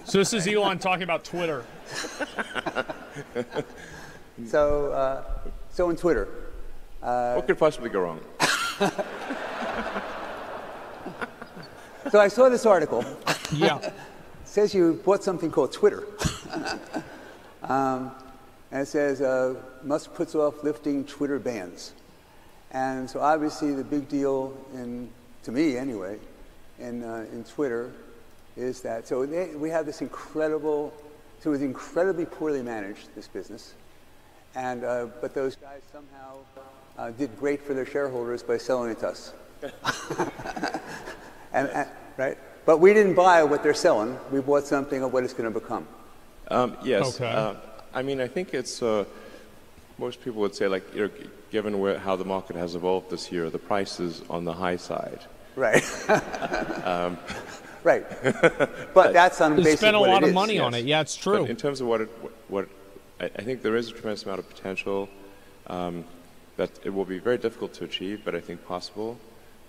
So this is Elon talking about Twitter. So in Twitter. What could possibly go wrong? So I saw this article. Yeah. It says you bought something called Twitter. And it says, Musk puts off lifting Twitter bans. And so obviously the big deal, to me anyway, in Twitter is that, we have this incredible, so it was incredibly poorly managed, this business. And, but those guys somehow did great for their shareholders by selling it to us. Right? But we didn't buy what they're selling. We bought something of what it's going to become. Yes. Okay. I mean, I think it's, most people would say, like, given how the market has evolved this year, the price is on the high side. Right. Right. But that's on They spent a lot of is. money Yes. on it. Yeah, it's true. But in terms of I think there is a tremendous amount of potential that it will be very difficult to achieve, but I think possible.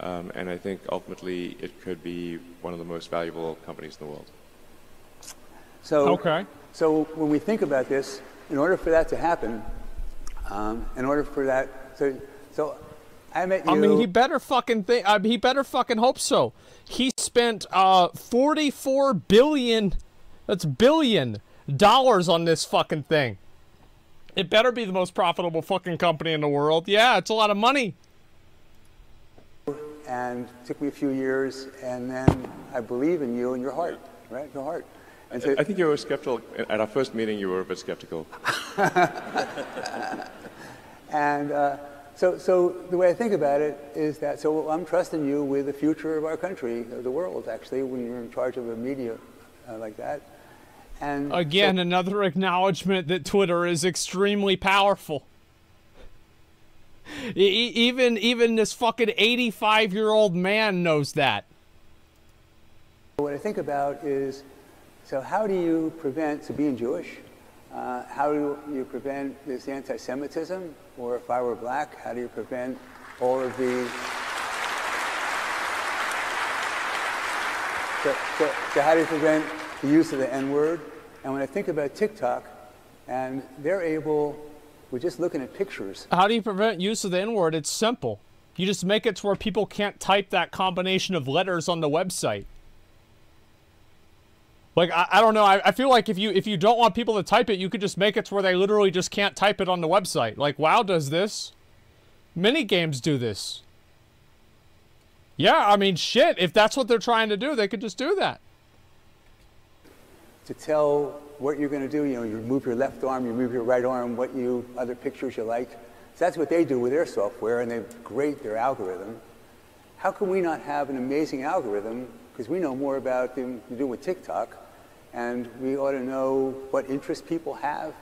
And I think ultimately it could be one of the most valuable companies in the world. So when we think about this, in order for that to happen, so I met you. I mean, he better fucking he better fucking hope so. He spent $44 billion. That's billion dollars on this fucking thing. It better be the most profitable fucking company in the world. Yeah, it's a lot of money. And it took me a few years, and then I believe in you and your heart, right? Your heart. And so, I think you were skeptical. At our first meeting, you were a bit skeptical. And so the way I think about it is that, so I'm trusting you with the future of our country, of the world, actually, when you're in charge of a media like that. And again, another acknowledgement that Twitter is extremely powerful. Even this fucking 85-year-old man knows that. What I think about is, so how do you prevent, so being Jewish, how do you prevent this anti-Semitism? Or if I were black, how do you prevent all of the... So how do you prevent the use of the N-word? And when I think about TikTok, and they're able, we're just looking at pictures. How do you prevent use of the N-word? It's simple. You just make it to where people can't type that combination of letters on the website. Like, I don't know, I feel like if you don't want people to type it, you could just make it to where they literally just can't type it on the website. Like, WoW does this. Many games do this. Yeah, I mean, shit, if that's what they're trying to do, they could just do that. To tell what you're going to do, you move your left arm, you move your right arm, other pictures you like. So that's what they do with their software, and they've great their algorithm. How can we not have an amazing algorithm? Because we know more about them to do with TikTok, and we ought to know what interests people have,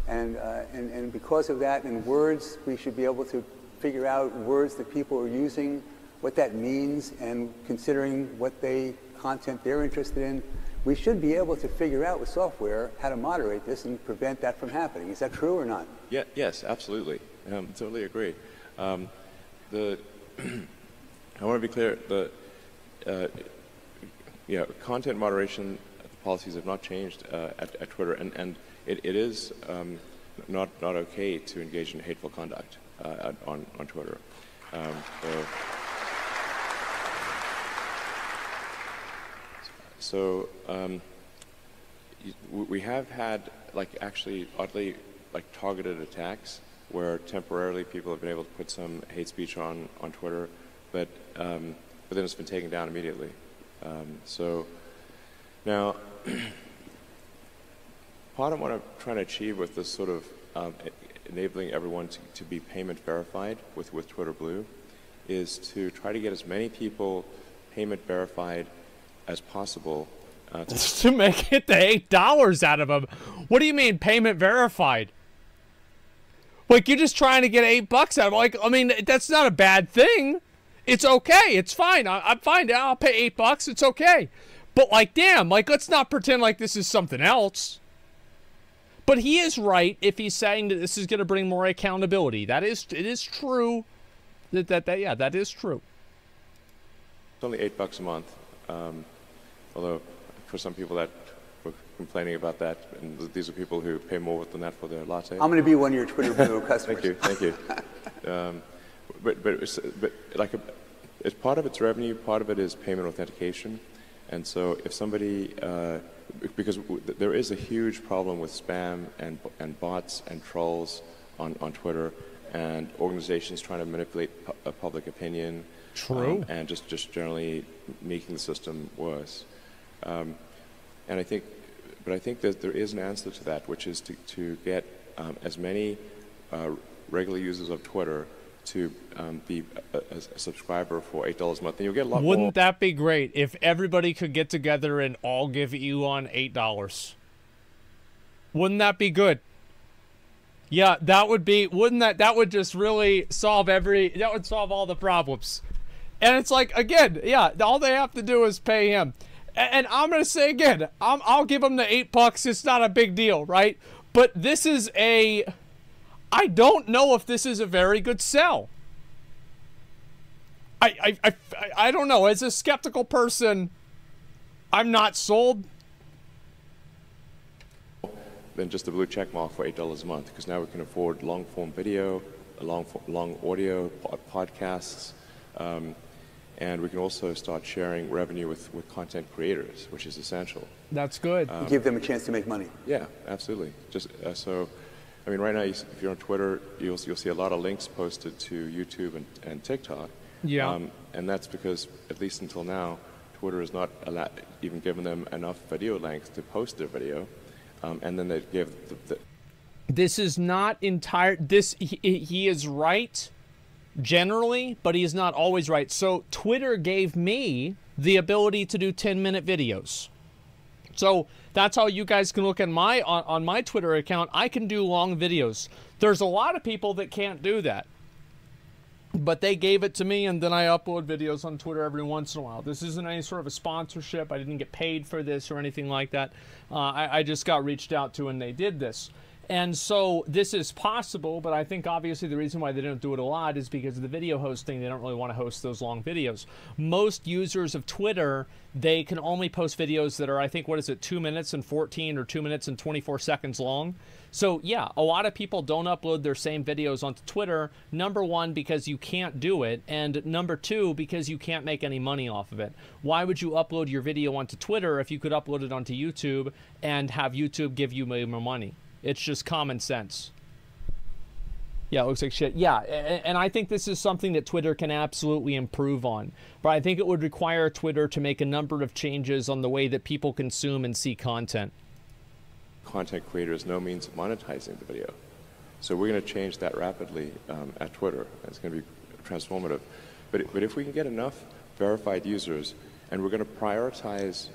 and because of that, in words, we should be able to figure out words that people are using, what that means, and considering what content they're interested in. We should be able to figure out with software how to moderate this and prevent that from happening. Is that true or not? Yeah, yes, absolutely. Totally agree. I want to be clear. Content moderation policies have not changed at Twitter, and it is not okay to engage in hateful conduct on Twitter. So we have had, like, actually oddly, like, targeted attacks where temporarily people have been able to put some hate speech on Twitter, but then it's been taken down immediately. So now, part of what I'm trying to achieve with this sort of enabling everyone to be payment verified with Twitter Blue is to try to get as many people payment verified as possible. To make it the $8 out of them. What do you mean payment verified? Like, you're just trying to get $8 out of them. Like, I mean, that's not a bad thing. It's okay. It's fine. I'm fine. I'll pay $8. It's okay. But, like, damn, like, let's not pretend like this is something else. But he is right if he's saying that this is going to bring more accountability. It is true. Yeah, that is true. It's only $8 a month. Although for some people that were complaining about that, and these are people who pay more than that for their latte. I'm going to be one of your Twitter Blue customers. Thank you. But like it's part of its revenue, part of it is payment authentication, and so if somebody because there is a huge problem with spam and bots and trolls on Twitter, and organizations trying to manipulate public opinion. True. And just generally making the system worse. And I think that there is an answer to that, which is to get as many regular users of Twitter to be a subscriber for $8 a month, and you'll get a lot more. Wouldn't that be great if everybody could get together and all give Elon $8? Wouldn't that be good? Yeah, that would be, that would just really solve that would solve all the problems. And it's like, again, yeah, all they have to do is pay him. And I'm going to say again, I'll give him the $8. It's not a big deal, right? But this is I don't know if this is a very good sell. I don't know. As a skeptical person, I'm not sold. Than just the blue check mark for $8 a month, because now we can afford long form video, long audio, podcasts, and we can also start sharing revenue with content creators, which is essential. That's good. Give them a chance to make money. Yeah, absolutely. Just so, I mean, right now, if you're on Twitter, you'll see a lot of links posted to YouTube and TikTok. Yeah. And that's because, at least until now, Twitter has not even given them enough video length to post their video. And then they give This is not entire. He is right generally, but he is not always right. So Twitter gave me the ability to do 10-minute videos. So that's how you guys can look at on my Twitter account. I can do long videos. There's a lot of people that can't do that. But they gave it to me, and then I upload videos on Twitter every once in a while. This isn't any sort of a sponsorship. I didn't get paid for this or anything like that. I just got reached out to, and they did this. And so this is possible, but I think obviously the reason why they don't do it a lot is because of the video hosting. They don't really want to host those long videos. Most users of Twitter, they can only post videos that are, I think, 2 minutes and 14 or 2 minutes and 24 seconds long. So yeah, a lot of people don't upload their same videos onto Twitter. Number one, because you can't do it. And number two, because you can't make any money off of it. Why would you upload your video onto Twitter if you could upload it onto YouTube and have YouTube give you more money? It's just common sense. Yeah, it looks like shit. Yeah, and I think this is something that Twitter can absolutely improve on. But I think it would require Twitter to make a number of changes on the way that people consume and see content. Content creators no means of monetizing the video. So we're going to change that rapidly at Twitter. It's going to be transformative. But if we can get enough verified users, and we're going to prioritize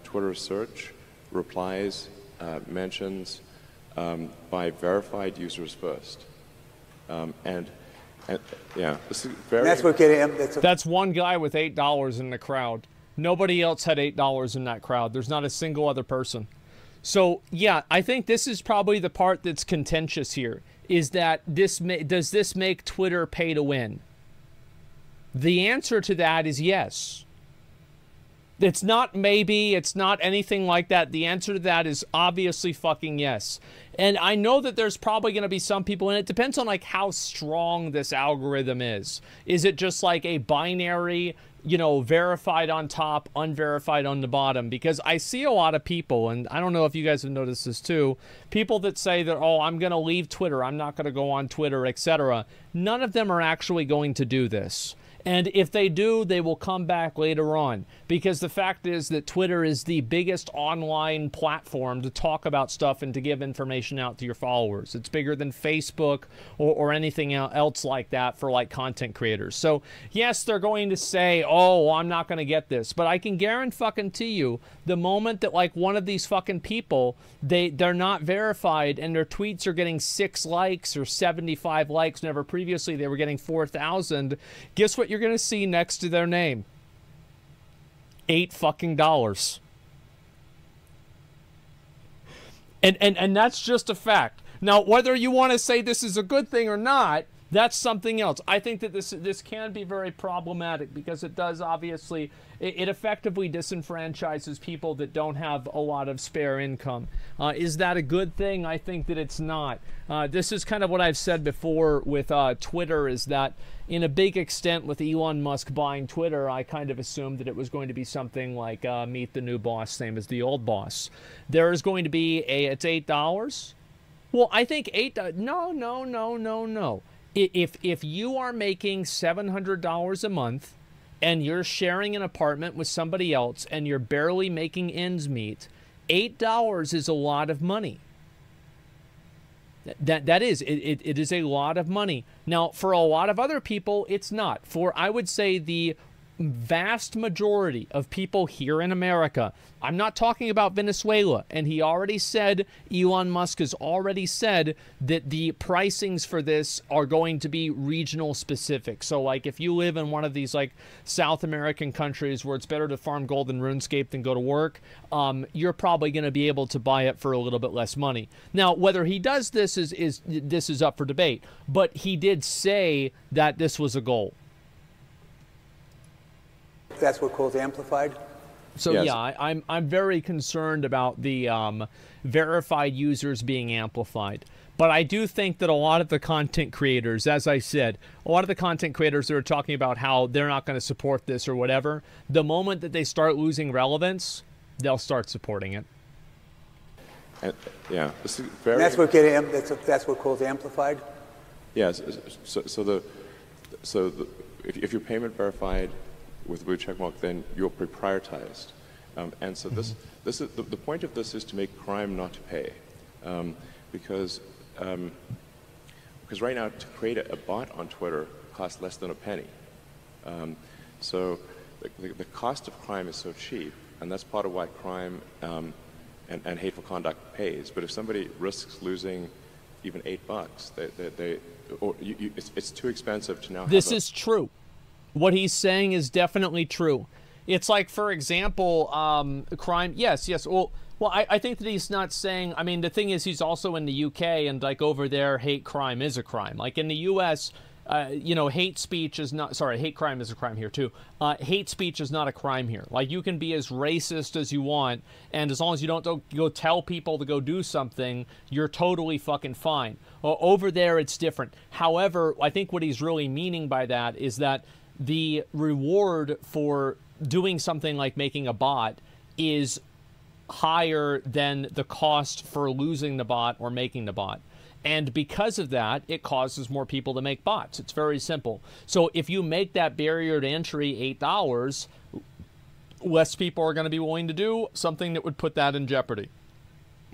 Twitter search, replies, mentions, by verified users first, and yeah, this is very. And that's what getting him. That's one guy with $8 in the crowd. Nobody else had $8 in that crowd. There's not a single other person. So yeah, I think this is probably the part that's contentious here. Is that does this make Twitter pay to win? The answer to that is yes. It's not maybe, it's not anything like that. The answer to that is obviously fucking yes. And I know that there's probably going to be some people, and it depends on like how strong this algorithm is. Is it just like a binary, you know, verified on top, unverified on the bottom? Because I see a lot of people, and I don't know if you guys have noticed this too, people that say that, oh, I'm going to leave Twitter, I'm not going to go on Twitter, etc. None of them are actually going to do this. And if they do, they will come back later on. Because the fact is that Twitter is the biggest online platform to talk about stuff and to give information out to your followers. It's bigger than Facebook or anything else like that for like content creators. So yes, they're going to say, oh, I'm not going to get this. But I can guarantee you, the moment that like one of these fucking people, they're not verified and their tweets are getting 6 likes or 75 likes, whenever previously they were getting 4,000, guess what you're going to see next to their name? $8 fucking dollars. And that's just a fact. Now, whether you want to say this is a good thing or not, That's something else. I think that this can be very problematic because it does obviously, it effectively disenfranchises people that don't have a lot of spare income. Is that a good thing? I think that it's not. This is kind of what I've said before with Twitter, is that in a big extent with Elon Musk buying Twitter, I kind of assumed that it was going to be something like meet the new boss, same as the old boss. There is going to be it's $8. Well, I think no. If you are making $700 a month and you're sharing an apartment with somebody else and you're barely making ends meet, $8 is a lot of money. It is a lot of money. Now, for a lot of other people, it's not. For, I would say, the vast majority of people here in America, I'm not talking about Venezuela, and he already said, Elon Musk has already said that the pricings for this are going to be regional specific. So like if you live in one of these like South American countries where it's better to farm gold in RuneScape than go to work, you're probably going to be able to buy it for a little bit less money. Now, whether he does this is up for debate, but he did say that this was a goal. That's what calls amplified? So yes. Yeah, I'm very concerned about the verified users being amplified. But I do think that a lot of the content creators, as I said, a lot of the content creators that are talking about how they're not going to support this or whatever, the moment that they start losing relevance, they'll start supporting it. Yeah, this is very. And that's what calls amplified? Yes. If you're payment verified with blue checkmark, then you're prioritized, and so this is the point of this is to make crime not to pay, because right now to create a bot on Twitter costs less than a penny, so the cost of crime is so cheap, and that's part of why crime and hateful conduct pays. But if somebody risks losing even $8, it's too expensive to now. This is true. What he's saying is definitely true. It's like, for example, crime. Yes. Well, I think that he's not saying. I mean, the thing is, he's also in the UK, and like over there, hate crime is a crime. Like in the US, hate speech is not. Sorry, hate crime is a crime here too. Hate speech is not a crime here. Like you can be as racist as you want, and as long as you don't go tell people to go do something, you're totally fucking fine. Well, over there, it's different. However, I think what he's really meaning by that is that the reward for doing something like making a bot is higher than the cost for losing the bot or making the bot. And because of that, it causes more people to make bots. It's very simple. So if you make that barrier to entry $8, less people are going to be willing to do something that would put that in jeopardy,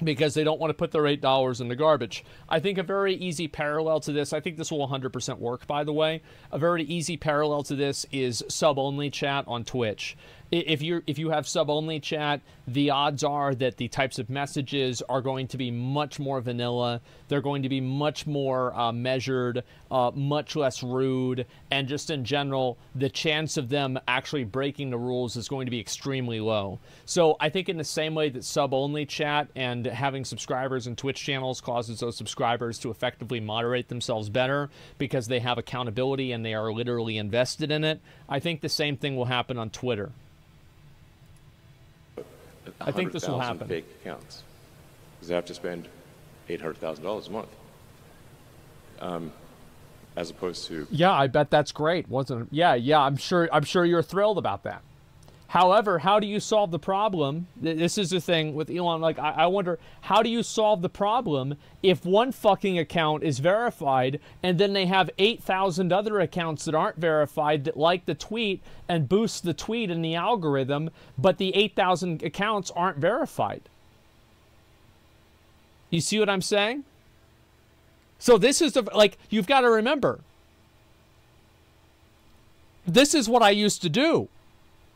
because they don't want to put their $8 in the garbage. I think a very easy parallel to this, I think this will 100% work, by the way. A very easy parallel to this is sub-only chat on Twitch. If you have sub-only chat, the odds are that the types of messages are going to be much more vanilla. They're going to be much more measured, much less rude, and just in general, the chance of them actually breaking the rules is going to be extremely low. So I think in the same way that sub-only chat and having subscribers in Twitch channels causes those subscribers to effectively moderate themselves better because they have accountability and they are literally invested in it, I think the same thing will happen on Twitter. I think this will happen. Fake accounts, because they have to spend $800,000 a month, as opposed to. Yeah, I bet that's great, wasn't it? Yeah. I'm sure you're thrilled about that. However, how do you solve the problem? This is the thing with Elon. Like, I wonder, how do you solve the problem if one fucking account is verified and then they have 8,000 other accounts that aren't verified that like the tweet and boost the tweet in the algorithm, but the 8,000 accounts aren't verified? You see what I'm saying? So this is you've got to remember, this is what I used to do.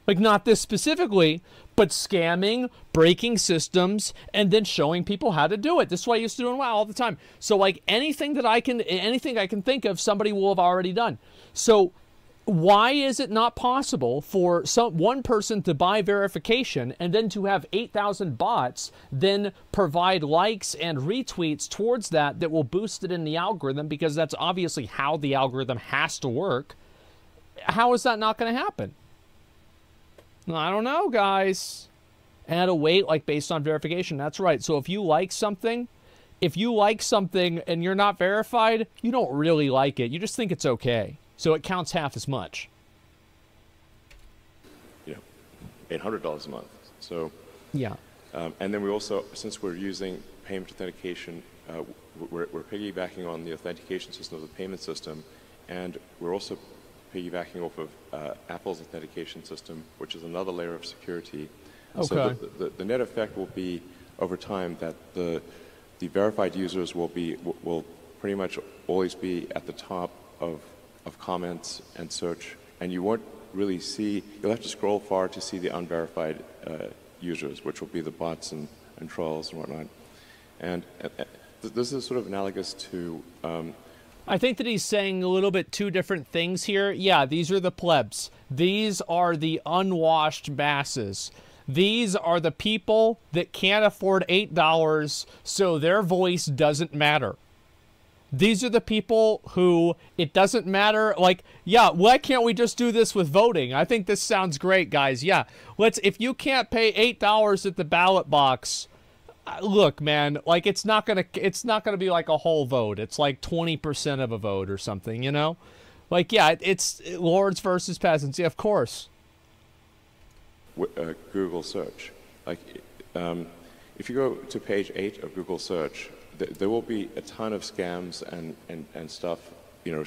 Like, not this specifically, but scamming, breaking systems, and then showing people how to do it. This is what I used to do in WoW all the time. So, like, anything I can think of, somebody will have already done. So, Why is it not possible for one person to buy verification and then to have 8,000 bots then provide likes and retweets towards that will boost it in the algorithm, because that's obviously how the algorithm has to work? How is that not going to happen? I don't know, guys. And a weight like based on verification. That's right. So if you like something and you're not verified, you don't really like it. You just think it's okay. So it counts half as much. You know, $800 a month. So yeah. And then we also, since we're using payment authentication, we're piggybacking on the authentication system of the payment system, and we're also piggybacking off of Apple's authentication system, which is another layer of security. Okay. So the net effect will be, over time, that the verified users will pretty much always be at the top of comments and search, and you won't really see, you'll have to scroll far to see the unverified users, which will be the bots and trolls and whatnot. And this is sort of analogous to... I think that he's saying a little bit two different things here. Yeah, these are the plebs. These are the unwashed masses. These are the people that can't afford $8, so their voice doesn't matter. These are the people who it doesn't matter. Like, yeah, why can't we just do this with voting? I think this sounds great, guys. Yeah, if you can't pay $8 at the ballot box, look, man, like it's not gonna be like a whole vote. It's like 20% of a vote or something, you know? Like, yeah, it's lords versus peasants. Yeah, of course. Google search. Like, if you go to page 8 of Google search, there will be a ton of scams and stuff, you know,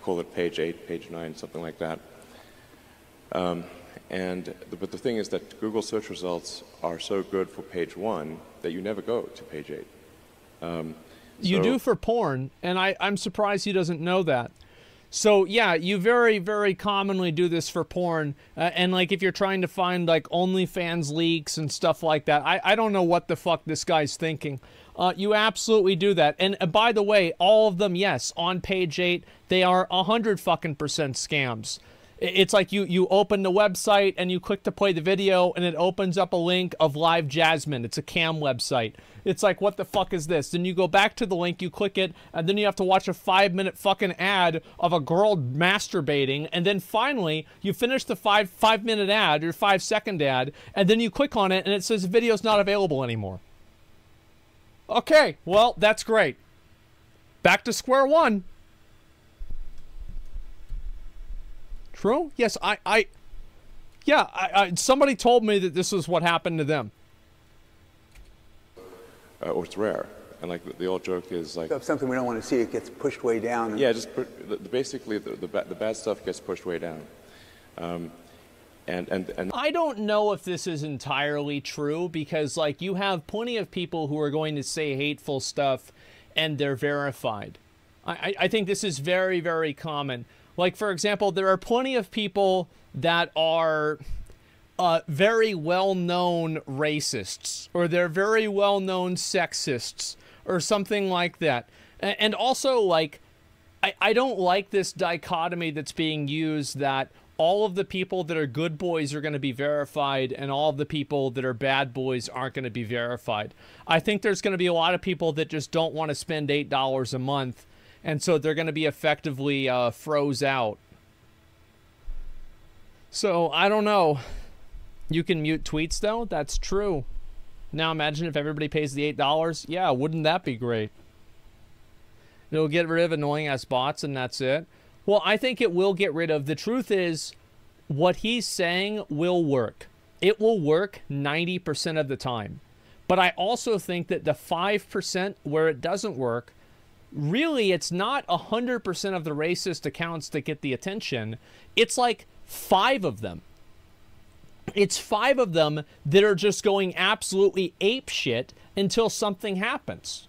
call it page 8, page 9, something like that. But the thing is that Google search results are so good for page 1 that you never go to page 8. You do for porn, and I'm surprised he doesn't know that. So yeah, you very, very commonly do this for porn, and like if you're trying to find like OnlyFans leaks and stuff like that, I don't know what the fuck this guy's thinking. You absolutely do that. And by the way, all of them, yes, on page 8, they are 100% scams. It's like you open the website and you click to play the video and it opens up a link of Live Jasmine. It's a cam website. It's like, what the fuck is this? Then you go back to the link, you click it, and then you have to watch a 5-minute fucking ad of a girl masturbating, and then finally you finish the 5-minute ad or 5-second ad, and then you click on it and it says the video's not available anymore. Okay, well, that's great. Back to square one. True? Yes, somebody told me that this is what happened to them. Or it's rare. And like the old joke is like... So if something we don't want to see, it gets pushed way down. Yeah, just basically the bad stuff gets pushed way down. And I don't know if this is entirely true, because like you have plenty of people who are going to say hateful stuff and they're verified. I think this is very, very common. Like, for example, there are plenty of people that are very well-known racists, or they're very well-known sexists, or something like that. And also, like, I don't like this dichotomy that's being used that all of the people that are good boys are going to be verified and all of the people that are bad boys aren't going to be verified. I think there's going to be a lot of people that just don't want to spend $8 a month, and so they're going to be effectively froze out. So, I don't know. You can mute tweets, though? That's true. Now imagine if everybody pays the $8. Yeah, wouldn't that be great? It'll get rid of annoying-ass bots, and that's it. Well, I think it will get rid of. The truth is, what he's saying will work. It will work 90% of the time. But I also think that the 5% where it doesn't work, really, it's not 100% of the racist accounts that get the attention. It's like 5 of them. It's 5 of them that are just going absolutely apeshit until something happens.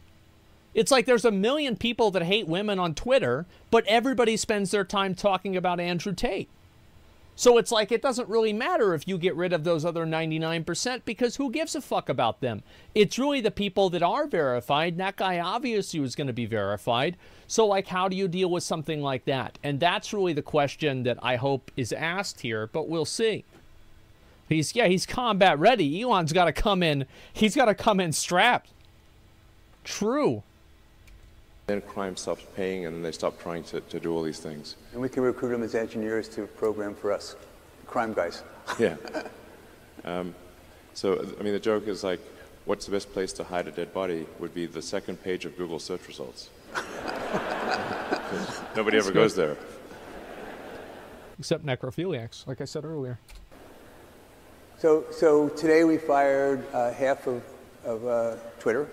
It's like there's 1 million people that hate women on Twitter, but everybody spends their time talking about Andrew Tate. So it's like it doesn't really matter if you get rid of those other 99% because who gives a fuck about them? It's really the people that are verified. That guy obviously was going to be verified. So like how do you deal with something like that? And that's really the question that I hope is asked here, but we'll see. He's combat ready. Elon's got to come in. He's got to come in strapped. True. Then crime stops paying, and then they stop trying to do all these things. And we can recruit them as engineers to program for us, crime guys. Yeah. So, I mean, the joke is like, what's the best place to hide a dead body would be the second page of Google search results. Nobody ever goes there. Except necrophiliacs, like I said earlier. So today we fired half of Twitter.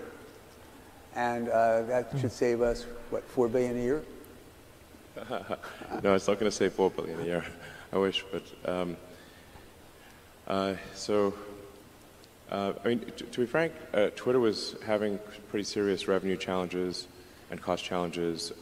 And that should save us, what, $4 billion a year? No, it's not going to save $4 billion a year. I wish, but I mean, to be frank, Twitter was having pretty serious revenue challenges and cost challenges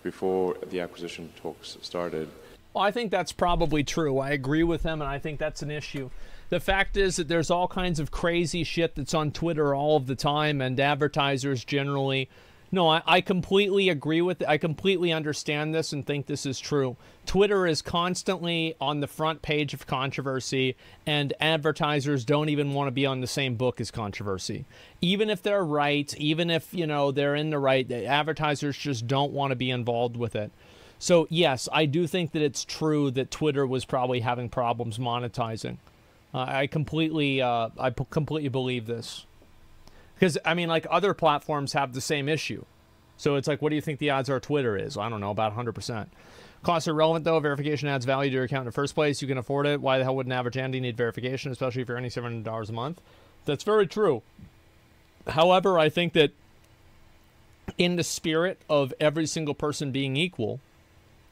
before the acquisition talks started. Well, I think that's probably true. I agree with him, and I think that's an issue. The fact is that there's all kinds of crazy shit that's on Twitter all of the time, and advertisers generally... No, I completely agree with it. I completely understand this and think this is true. Twitter is constantly on the front page of controversy, and advertisers don't even want to be on the same book as controversy. Even if they're right, even if, you know, they're in the right, the advertisers just don't want to be involved with it. So, yes, I do think that it's true that Twitter was probably having problems monetizing. I completely believe this. Because, I mean, like, other platforms have the same issue. So it's like, what do you think the odds are Twitter is? I don't know, about 100%. Costs are relevant, though. Verification adds value to your account in the first place. You can afford it. Why the hell would an average Andy need verification, especially if you're earning $700 a month? That's very true. However, I think that in the spirit of every single person being equal,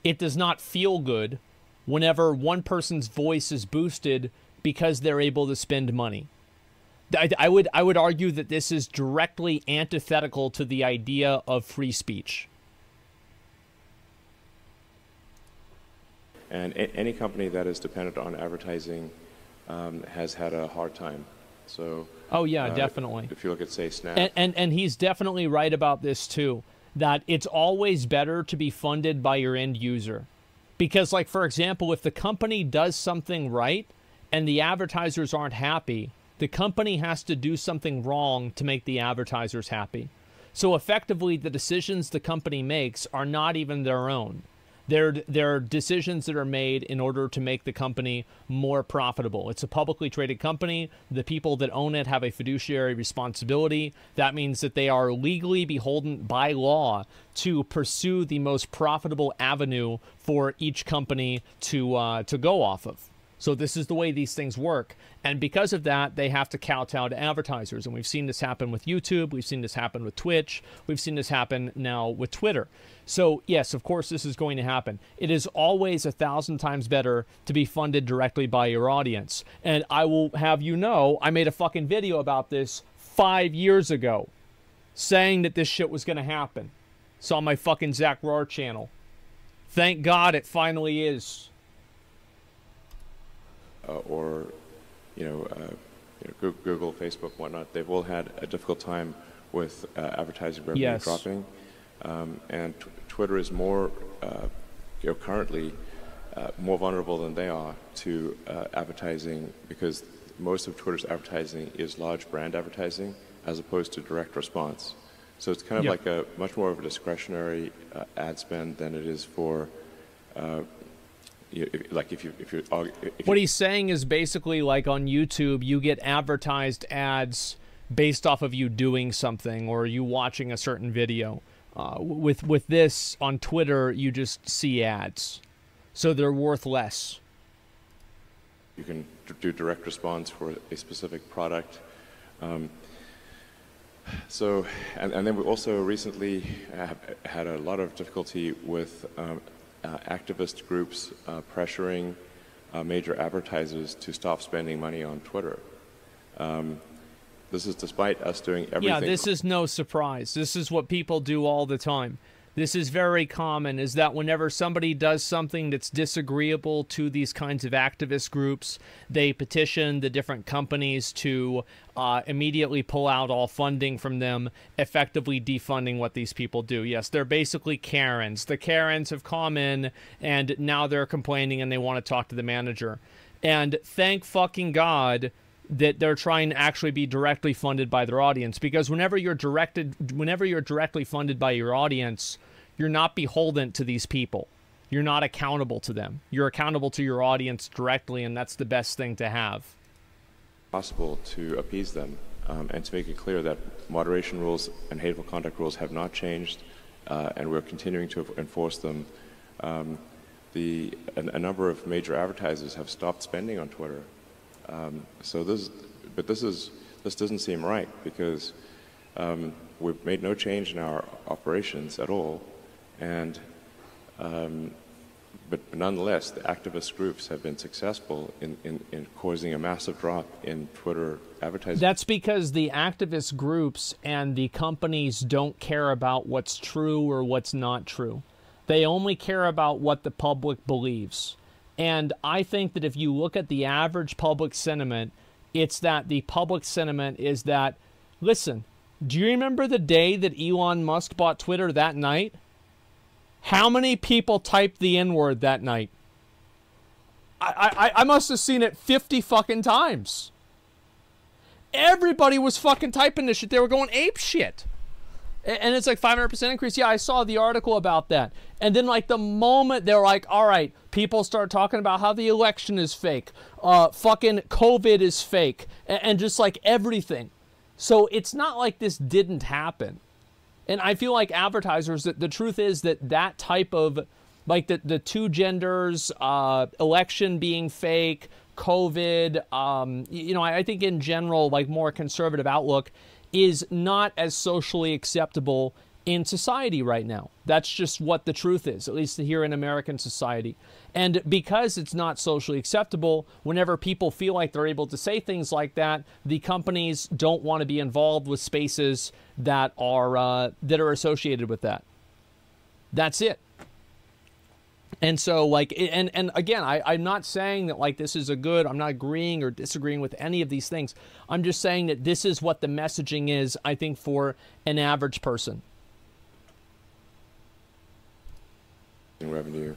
it does not feel good whenever one person's voice is boosted because they're able to spend money. I would argue that this is directly antithetical to the idea of free speech. And any company that is dependent on advertising has had a hard time. So. Oh yeah, definitely. If you look at, say, Snap. And he's definitely right about this too. That it's always better to be funded by your end user, because, like, for example, if the company does something right and the advertisers aren't happy, the company has to do something wrong to make the advertisers happy. So effectively, the decisions the company makes are not even their own. They're decisions that are made in order to make the company more profitable. It's a publicly traded company. The people that own it have a fiduciary responsibility. That means that they are legally beholden by law to pursue the most profitable avenue for each company to go off of. So this is the way these things work. And because of that, they have to kowtow to advertisers. And we've seen this happen with YouTube. We've seen this happen with Twitch. We've seen this happen now with Twitter. So, yes, of course, this is going to happen. It is always 1,000 times better to be funded directly by your audience. And I will have you know, I made a fucking video about this 5 years ago, saying that this shit was going to happen. It's on my fucking Zach Rohr channel. Thank God it finally is. Google, Facebook, whatnot, they've all had a difficult time with advertising revenue dropping. And Twitter is more, currently more vulnerable than they are to advertising, because most of Twitter's advertising is large brand advertising as opposed to direct response. So it's kind of like a much more of a discretionary ad spend than it is for what he's saying is basically, like, on YouTube, you get advertised ads based off of you doing something or you watching a certain video. With this on Twitter, you just see ads, so they're worth less. You can do direct response for a specific product. So, and then we also recently had a lot of difficulty with activist groups pressuring major advertisers to stop spending money on Twitter. This is despite us doing everything. Yeah, this is no surprise. This is what people do all the time. This is very common, is that whenever somebody does something that's disagreeable to these kinds of activist groups, they petition the different companies to immediately pull out all funding from them, effectively defunding what these people do. Yes, they're basically Karens. The Karens have come in, and now they're complaining, and they want to talk to the manager. And thank fucking God that they're trying to actually be directly funded by their audience, because whenever you're directly funded by your audience, you're not beholden to these people. You're not accountable to them. You're accountable to your audience directly, and that's the best thing to have. Possible to appease them and to make it clear that moderation rules and hateful conduct rules have not changed, and we're continuing to enforce them. A number of major advertisers have stopped spending on Twitter. This doesn't seem right, because we've made no change in our operations at all, and but nonetheless, the activist groups have been successful in causing a massive drop in Twitter advertising. That's because the activist groups and the companies don't care about what's true or what's not true. They only care about what the public believes. And I think that if you look at the average public sentiment, it's that the public sentiment is that, listen, do you remember the day that Elon Musk bought Twitter that night? How many people typed the N-word that night? I must have seen it 50 fucking times. Everybody was fucking typing this shit. They were going ape shit. And it's like 500% increase. Yeah, I saw the article about that. And then like the moment they're like, all right, people start talking about how the election is fake. Fucking COVID is fake. And just like everything. So it's not like this didn't happen. And I feel like advertisers, that the truth is that that type of, like the two genders, election being fake, COVID, you know, I think in general, like more conservative outlook is not as socially acceptable in society right now. That's just what the truth is, at least here in American society. And because it's not socially acceptable, whenever people feel like they're able to say things like that, the companies don't want to be involved with spaces that are associated with that. That's it. And so, like, and again, I'm not saying that, like, this is a good, I'm not agreeing or disagreeing with any of these things. I'm just saying that this is what the messaging is, I think, for an average person. Revenue,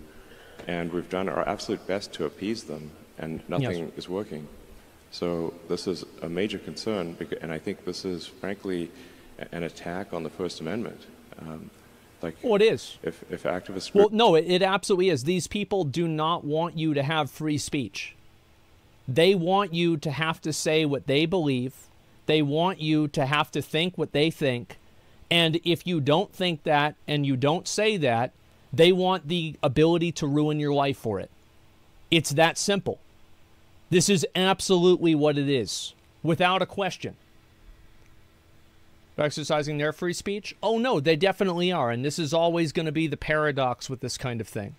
and we've done our absolute best to appease them, and nothing is working. So this is a major concern, and I think this is, frankly, an attack on the First Amendment. Well, it is. If activists... Well, no, it absolutely is. These people do not want you to have free speech. They want you to have to say what they believe. They want you to have to think what they think. And if you don't think that and you don't say that, they want the ability to ruin your life for it. It's that simple. This is absolutely what it is, without a question. Exercising their free speech? Oh, no, they definitely are. And this is always going to be the paradox with this kind of thing.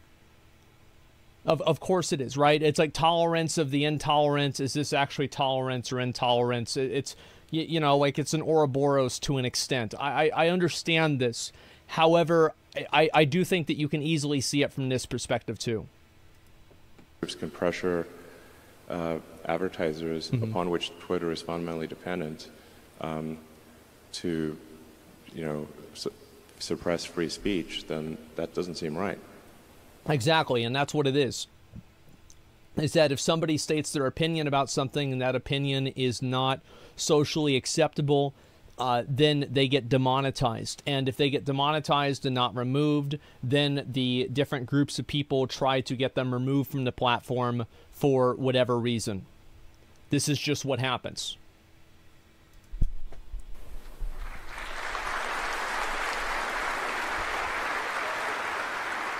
Of course it is, right? It's like tolerance of the intolerance. Is this actually tolerance or intolerance? It's, you know, like it's an Ouroboros to an extent. I understand this. However, I do think that you can easily see it from this perspective, too. Groups can pressure advertisers upon which Twitter is fundamentally dependent to, you know, suppress free speech, then that doesn't seem right. Exactly, and that's what it is. Is that if somebody states their opinion about something and that opinion is not socially acceptable, then they get demonetized. And if they get demonetized and not removed, then the different groups of people try to get them removed from the platform for whatever reason. This is just what happens.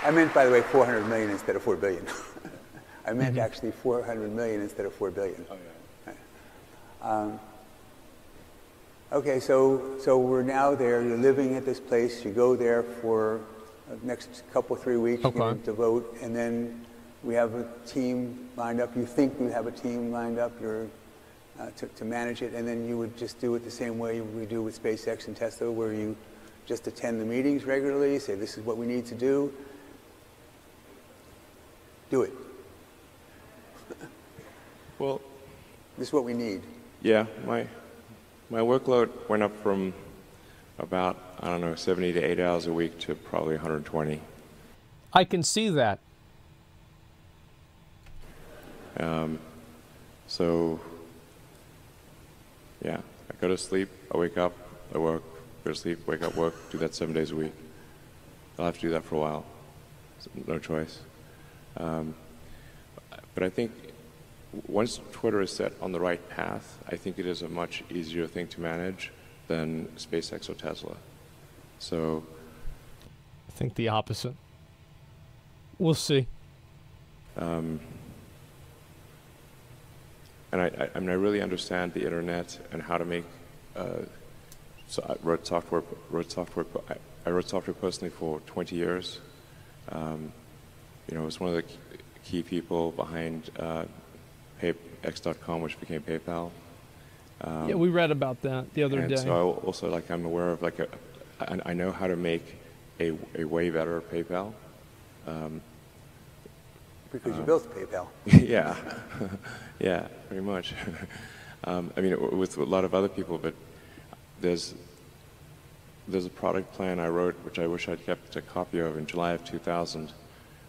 I meant, by the way, 400 million instead of 4 billion. I meant actually 400 million instead of 4 billion. Oh, yeah. Okay, so we're now there. You're living at this place. You go there for the next couple, 3 weeks. Okay. You get to vote, and then we have a team lined up. You think you have a team lined up to manage it, and then you would just do it the same way we do with SpaceX and Tesla, where you Just attend the meetings regularly, say this is what we need to do. Do it. Well, this is what we need. Yeah, my workload went up from about, I don't know, 70 to 80 hours a week to probably 120. I can see that. So, yeah, I go to sleep, I wake up, I work, go to sleep, wake up, work, do that 7 days a week. I'll have to do that for a while. No choice. But I think once Twitter is set on the right path, I think it is a much easier thing to manage than SpaceX or Tesla. So I think the opposite. We'll see. And I mean, I really understand the internet and how to make. So I wrote software. I wrote software personally for 20 years. You know, I was one of the key people behind X.com, which became PayPal. Yeah, we read about that the other day. And so I also, I'm aware of I know how to make a way better PayPal. Because you built PayPal. Yeah, yeah, pretty much. I mean, with a lot of other people, but there's a product plan I wrote, which I wish I'd kept a copy of in July of 2000,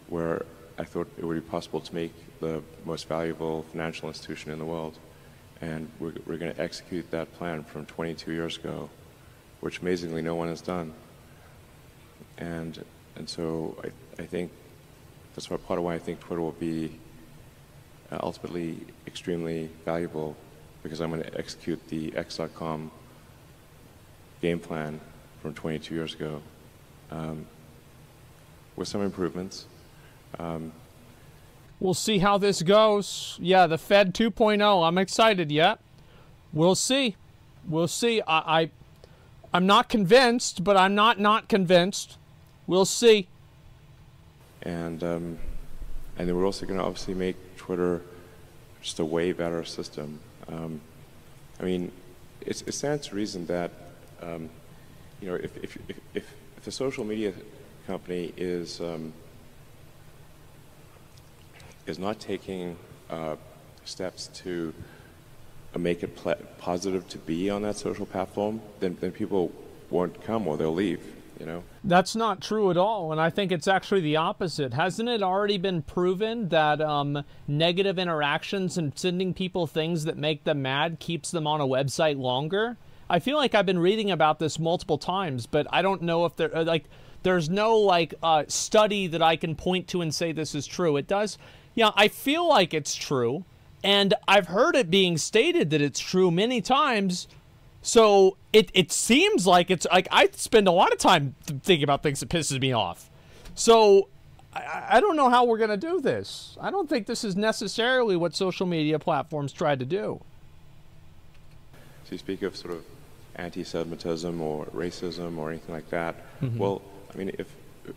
where I thought it would be possible to make the most valuable financial institution in the world. And we're going to execute that plan from 22 years ago, which amazingly no one has done. And so I think that's part of why I think Twitter will be ultimately extremely valuable, because I'm going to execute the X.com game plan from 22 years ago with some improvements. We'll see how this goes. Yeah, the Fed 2.0. I'm excited yet. We'll see. We'll see. I'm not convinced, but I'm not convinced. We'll see. And then we're also going to obviously make Twitter just a way better system. I mean, it stands to reason that you know, if a social media company is not taking steps to make it positive to be on that social platform, then people won't come or they'll leave, you know? That's not true at all, and I think it's actually the opposite. Hasn't it already been proven that negative interactions and sending people things that make them mad keeps them on a website longer? I feel like I've been reading about this multiple times, but I don't know if there's no study that I can point to and say this is true. It does. Yeah, I feel like it's true, and I've heard it being stated that it's true many times. So it seems like it's like I spend a lot of time thinking about things that pisses me off. So I don't know how we're going to do this. I don't think this is necessarily what social media platforms try to do. So you speak of sort of anti-Semitism or racism or anything like that. Mm-hmm. Well, I mean,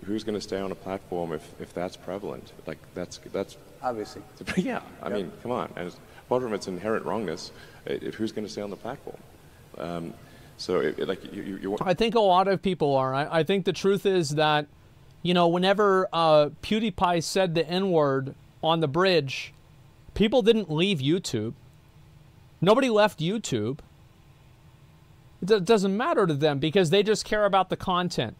who's going to stay on a platform if that's prevalent? Like that's obviously. Yeah, I mean, come on. And apart from its inherent wrongness, who's going to stay on the platform? So you I think a lot of people are. I think the truth is that, you know, whenever PewDiePie said the N-word on the bridge, people didn't leave YouTube. Nobody left YouTube. It doesn't matter to them because they just care about the content.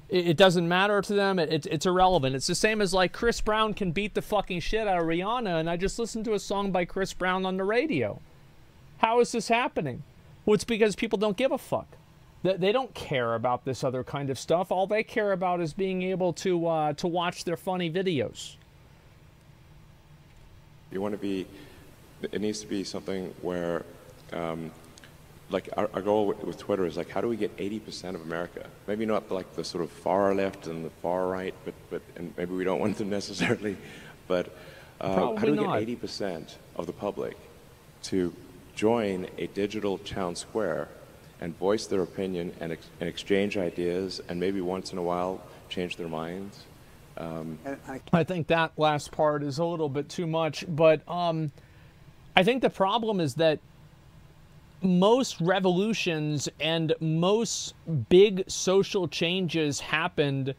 It doesn't matter to them. It's irrelevant. It's the same as like Chris Brown can beat the fucking shit out of Rihanna, and I just listened to a song by Chris Brown on the radio. How is this happening? Well, it's because people don't give a fuck. They don't care about this other kind of stuff. All they care about is being able to watch their funny videos. You want to be. It needs to be something where. Like our goal with Twitter is like, how do we get 80% of America? Maybe not like the sort of far left and the far right, but and maybe we don't want them necessarily, but how do we get 80% of the public to join a digital town square and voice their opinion and exchange ideas and maybe once in a while change their minds? I think that last part is a little bit too much, but I think the problem is that most revolutions and most big social changes happened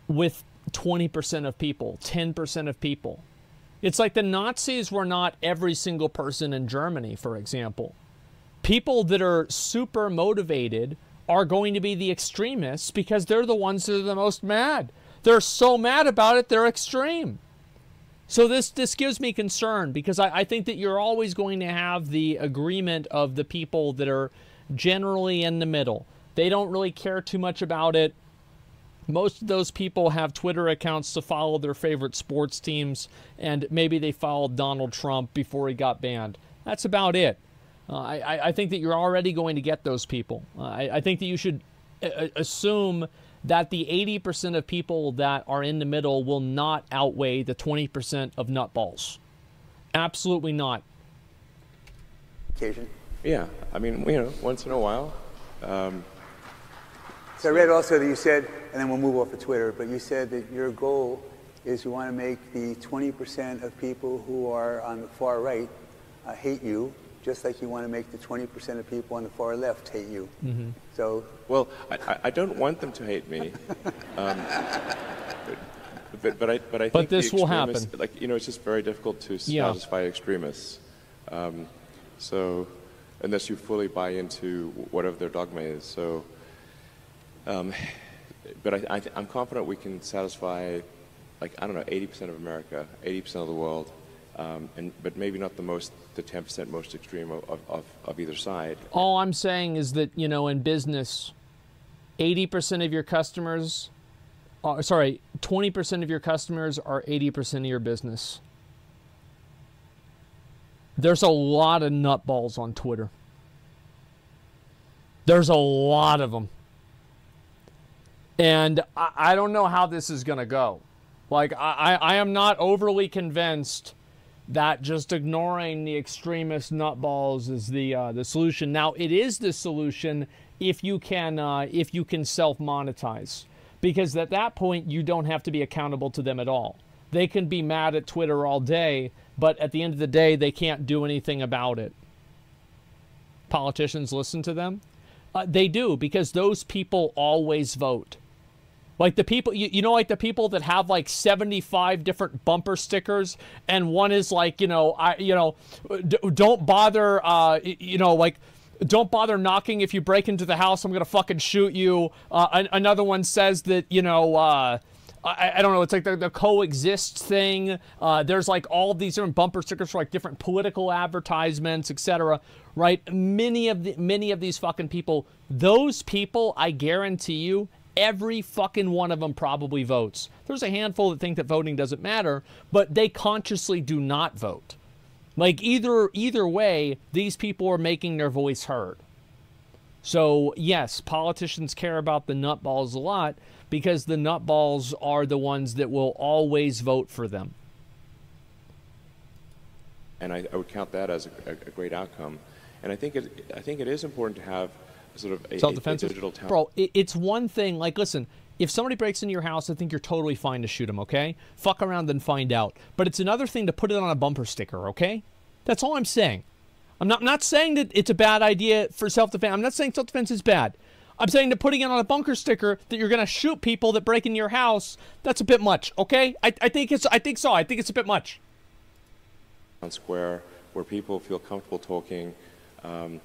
with 20% of people, 10% of people. It's like the Nazis were not every single person in Germany, for example. People that are super motivated are going to be the extremists because they're the ones that are the most mad. They're so mad about it, they're extreme. So this gives me concern because I think that you're always going to have the agreement of the people that are generally in the middle. They don't really care too much about it. Most of those people have Twitter accounts to follow their favorite sports teams, and maybe they followed Donald Trump before he got banned. That's about it. I think that you're already going to get those people. I think that you should assume that the 80% of people that are in the middle will not outweigh the 20% of nutballs. Absolutely not. Occasion. Yeah, I mean, you know, once in a while. So I read also that you said, and then we'll move off of Twitter, but you said that your goal is you want to make the 20% of people who are on the far right hate you, just like you want to make the 20% of people on the far left hate you. Mm-hmm. So, well, I don't want them to hate me, but I think but this will happen. Like, you know, it's just very difficult to satisfy extremists. So, unless you fully buy into whatever their dogma is. So, but I'm confident we can satisfy, like, I don't know, 80% of America, 80% of the world. But maybe not the 10% most extreme of either side. All I'm saying is that, you know, in business, 80% of your customers, 20% of your customers are 80% of your business. There's a lot of nutballs on Twitter. There's a lot of them. And I don't know how this is going to go. Like, I am not overly convinced that just ignoring the extremist nutballs is the solution. Now, it is the solution if you can self-monetize, because at that point you don't have to be accountable to them at all. They can be mad at Twitter all day, but at the end of the day, they can't do anything about it. Politicians listen to them? They do, because those people always vote. Like the people, you know, like the people that have like 75 different bumper stickers, and one is like, don't bother, don't bother knocking if you break into the house. I'm gonna fucking shoot you. Another one says that, I don't know. It's like the coexist thing. There's like all these different bumper stickers for like different political advertisements, etc. Right? Many of these fucking people. Those people, I guarantee you, every fucking one of them probably votes. There's a handful that think that voting doesn't matter, but they consciously do not vote. Like either way, these people are making their voice heard. So yes, politicians care about the nutballs a lot because the nutballs are the ones that will always vote for them. And I would count that as a great outcome. And I think it is important to have sort of a digital talent. Bro, it's one thing, like, listen, if somebody breaks into your house, I think you're totally fine to shoot them, okay? Fuck around and find out. But it's another thing to put it on a bumper sticker, okay? That's all I'm saying. I'm not saying that it's a bad idea for self-defense. I'm not saying self-defense is bad. I'm saying that putting it on a bumper sticker that you're going to shoot people that break into your house, that's a bit much, okay? I think so. I think it's a bit much. Square, where people feel comfortable talking, and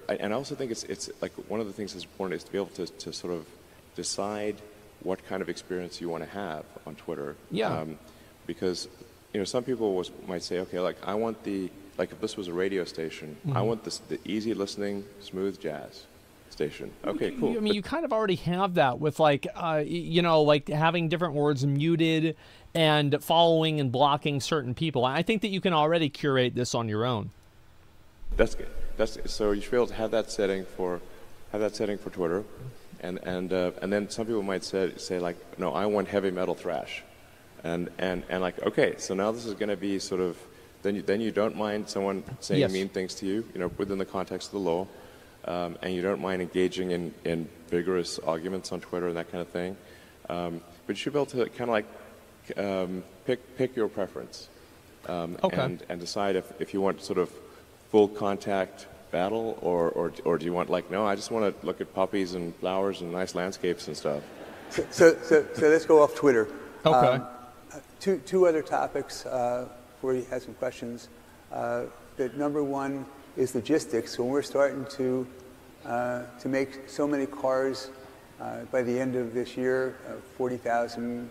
I also think it's like one of the things that's important is to be able to sort of decide what kind of experience you want to have on Twitter. Yeah. Because, you know, some people might say, okay, like I want like if this was a radio station, I want the easy listening, smooth jazz station. Okay, cool. I mean, you kind of already have that with like, like having different words muted and following and blocking certain people. I think that you can already curate this on your own. That's good. So you should be able to have that setting for Twitter, and then some people might say like, no, I want heavy metal thrash, and like, okay, so now this is going to be sort of then you don't mind someone saying mean things to you, within the context of the law, and you don't mind engaging in vigorous arguments on Twitter and that kind of thing, but you should be able to kind of like pick your preference, and decide if you want sort of full contact battle, or do you want, like, no, I just want to look at puppies and flowers and nice landscapes and stuff? So let's go off Twitter. Okay. Two other topics before you had some questions. That number one is logistics. When we're starting to make so many cars by the end of this year, 40,000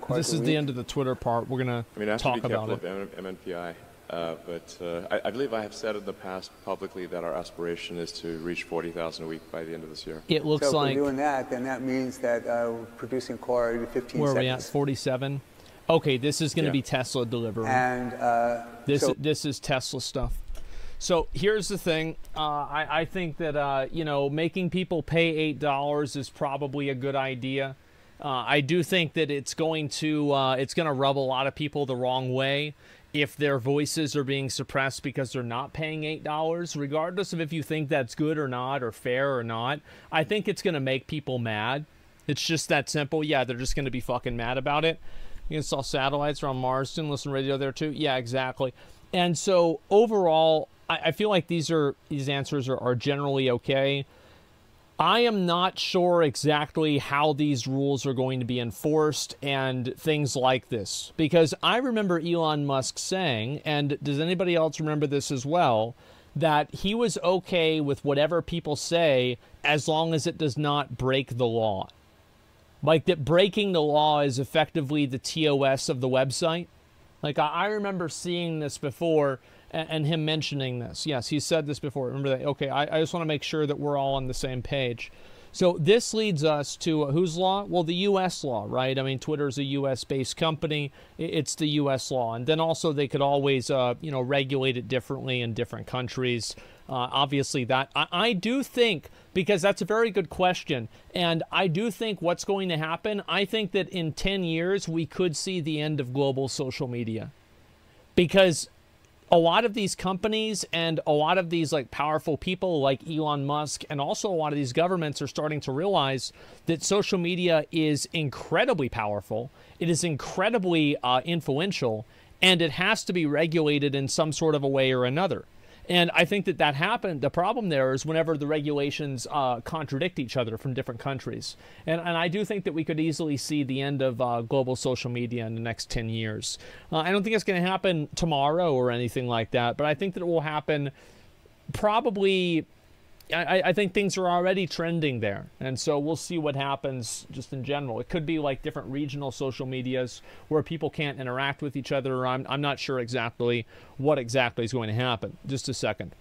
cars. This is the end of the Twitter part. We're going to talk about it. MNPI. But I believe I have said in the past publicly that our aspiration is to reach 40,000 a week by the end of this year. It looks like... if we're doing that, then that means that we're producing a car every 15 seconds. Where are we at? 47? Okay, this is going to be Tesla delivery. And this is Tesla stuff. So here's the thing. I think that, making people pay $8 is probably a good idea. I do think that it's going to rub a lot of people the wrong way if their voices are being suppressed because they're not paying $8, regardless of if you think that's good or not, or fair or not. I think it's going to make people mad. It's just that simple. Yeah, they're just going to be fucking mad about it. You install satellites around Marsden, listen to radio there too. Yeah, exactly. And so overall, I feel like these answers are generally okay. I am not sure exactly how these rules are going to be enforced and things like this. Because I remember Elon Musk saying, and does anybody else remember this as well, that he was okay with whatever people say as long as it does not break the law. Like that breaking the law is effectively the TOS of the website. Like I remember seeing this before and him mentioning this. Yes, he said this before. Remember that? Okay, I just want to make sure that we're all on the same page. So this leads us to whose law? Well, the U.S. law, right? I mean, Twitter's a U.S.-based company. It's the U.S. law. And then also they could always, regulate it differently in different countries. Obviously, that I do think, because that's a very good question, and I do think what's going to happen, I think that in 10 years, we could see the end of global social media. Because a lot of these companies and a lot of these like powerful people like Elon Musk and also a lot of these governments are starting to realize that social media is incredibly powerful. It is incredibly influential, and it has to be regulated in some sort of a way or another. And I think that happened. The problem there is whenever the regulations contradict each other from different countries. And I do think that we could easily see the end of global social media in the next 10 years. I don't think it's going to happen tomorrow or anything like that, but I think that it will happen probably... I think things are already trending there, and so we'll see what happens just in general. It could be like different regional social medias where people can't interact with each other. I'm not sure exactly what exactly is going to happen. Just a second.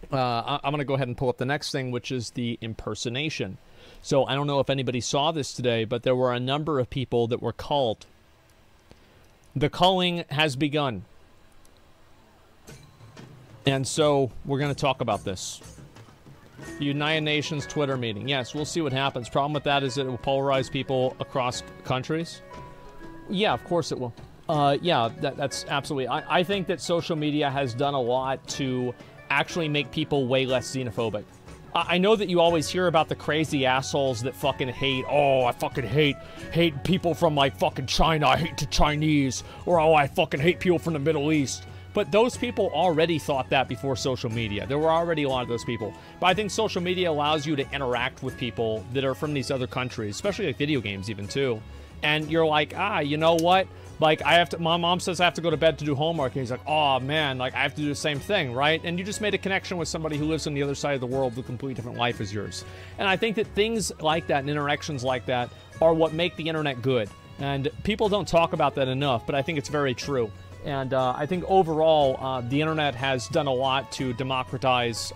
I'm going to go ahead and pull up the next thing, which is the impersonation. So I don't know if anybody saw this today, but there were a number of people that were culled. The culling has begun. And so we're going to talk about this. The United Nations Twitter meeting. Yes, we'll see what happens. Problem with that is that it will polarize people across countries. Yeah, of course it will. Yeah, that's absolutely. I think that social media has done a lot to actually make people way less xenophobic. I know that you always hear about the crazy assholes that fucking hate, oh, I fucking hate people from like fucking China, I hate the Chinese, or oh, I fucking hate people from the Middle East. But those people already thought that before social media. There were already a lot of those people. But I think social media allows you to interact with people that are from these other countries, especially like video games even too. And you're like, you know what? Like my mom says I have to go to bed to do homework. And he's like, oh man, like I have to do the same thing, right? And you just made a connection with somebody who lives on the other side of the world with a completely different life as yours. And I think that things like that and interactions like that are what make the internet good. And people don't talk about that enough, but I think it's very true. And I think overall, the internet has done a lot to democratize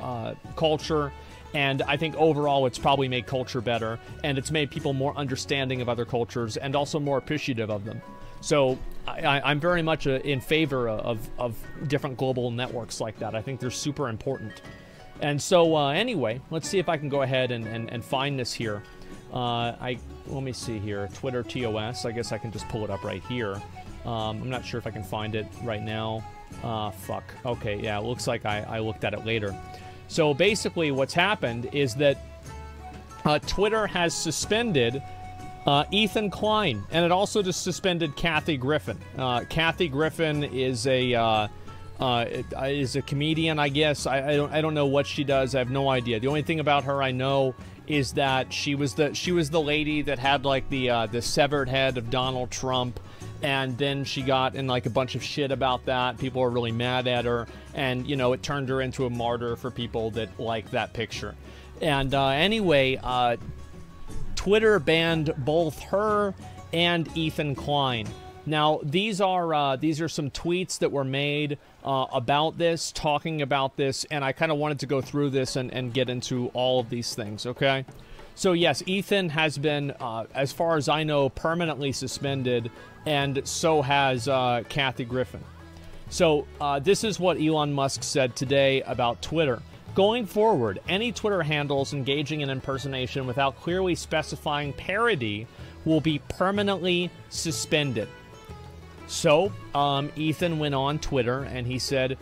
culture. And I think overall, it's probably made culture better. And it's made people more understanding of other cultures and also more appreciative of them. So I'm very much in favor of different global networks like that. I think they're super important. And so anyway, let's see if I can go ahead and find this here. Let me see here. Twitter TOS. I guess I can just pull it up right here. I'm not sure if I can find it right now. Fuck. Okay, yeah, it looks like I looked at it later. So basically what's happened is that Twitter has suspended Ethan Klein, and it also just suspended Kathy Griffin. Kathy Griffin is a is a comedian, I guess. I don't know what she does. I have no idea. The only thing about her I know is that she was the lady that had like the severed head of Donald Trump, and then she got in like a bunch of shit about that. People were really mad at her, and you know, it turned her into a martyr for people that like that picture. And anyway, Twitter banned both her and Ethan Klein. Now, these are some tweets that were made about this, talking about this, and I kind of wanted to go through this and get into all of these things, okay? So, yes, Ethan has been, as far as I know, permanently suspended, and so has Kathy Griffin. So, this is what Elon Musk said today about Twitter. Going forward, any Twitter handles engaging in impersonation without clearly specifying parody will be permanently suspended. So, Ethan went on Twitter and he said,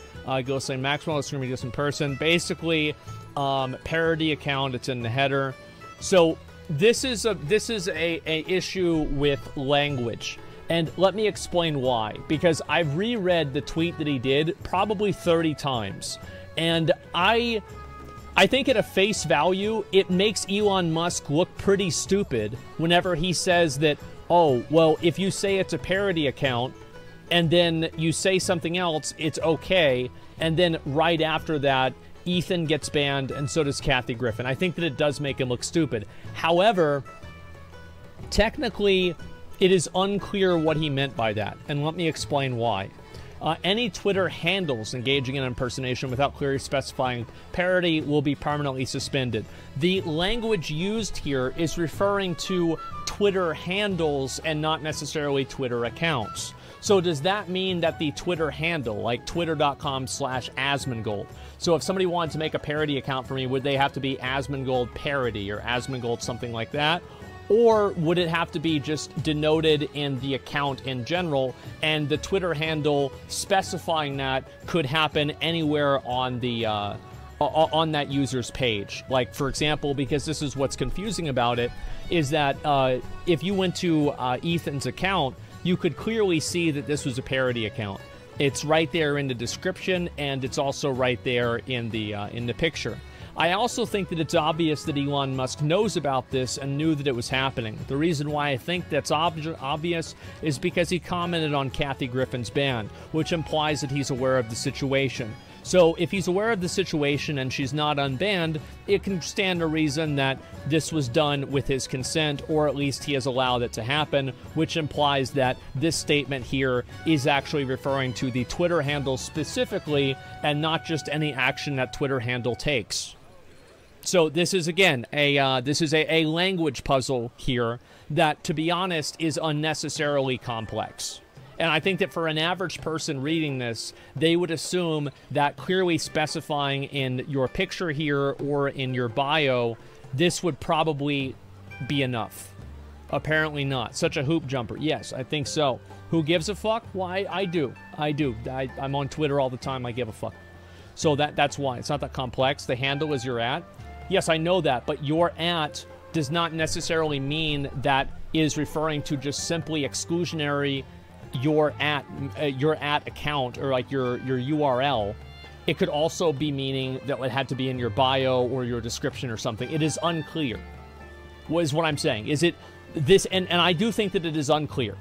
go say Maxwell is screaming this in person. Basically, parody account, it's in the header. So, this is a issue with language. And let me explain why. Because I've reread the tweet that he did probably 30 times. And I think at a face value, it makes Elon Musk look pretty stupid whenever he says that, oh, well, if you say it's a parody account and then you say something else, it's okay. And then right after that, Ethan gets banned and so does Kathy Griffin. I think that it does make him look stupid. However, technically, it is unclear what he meant by that. And let me explain why. Any Twitter handles engaging in impersonation without clearly specifying parody will be permanently suspended. The language used here is referring to Twitter handles and not necessarily Twitter accounts. So does that mean that the Twitter handle, like twitter.com/Asmongold, so if somebody wanted to make a parody account for me, would they have to be Asmongold parody or Asmongold something like that? Or would it have to be just denoted in the account in general, and the Twitter handle specifying that could happen anywhere on the on that user's page? Like, for example, because this is what's confusing about it, is that if you went to Ethan's account, you could clearly see that this was a parody account. It's right there in the description, and it's also right there in the picture. I also think that it's obvious that Elon Musk knows about this and knew that it was happening. The reason why I think that's obvious is because he commented on Kathy Griffin's ban, which implies that he's aware of the situation. So if he's aware of the situation and she's not unbanned, it can stand to reason that this was done with his consent, or at least he has allowed it to happen, which implies that this statement here is actually referring to the Twitter handle specifically and not just any action that Twitter handle takes. So this is, again, a language puzzle here that, to be honest, is unnecessarily complex. And I think that for an average person reading this, they would assume that clearly specifying in your picture here or in your bio, this would probably be enough. Apparently not. Such a hoop jumper. Yes, I think so. Who gives a fuck? Why, I do. I'm on Twitter all the time. I give a fuck. So that's why. It's not that complex. The handle is your at. Yes, I know that, but your at does not necessarily mean that is referring to just simply exclusionary your at account, or like your URL. It could also be meaning that it had to be in your bio or your description or something. It is unclear, is what I'm saying. Is it this? And I do think that it is unclear.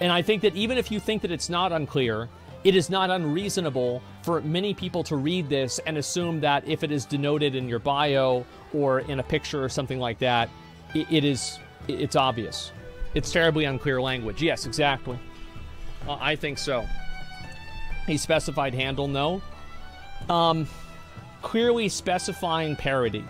And I think that even if you think that it's not unclear, it is not unreasonable for many people to read this and assume that if it is denoted in your bio or in a picture or something like that, it's obvious. It's terribly unclear language. Yes, exactly. I think so. A specified handle, no. Clearly specifying parody.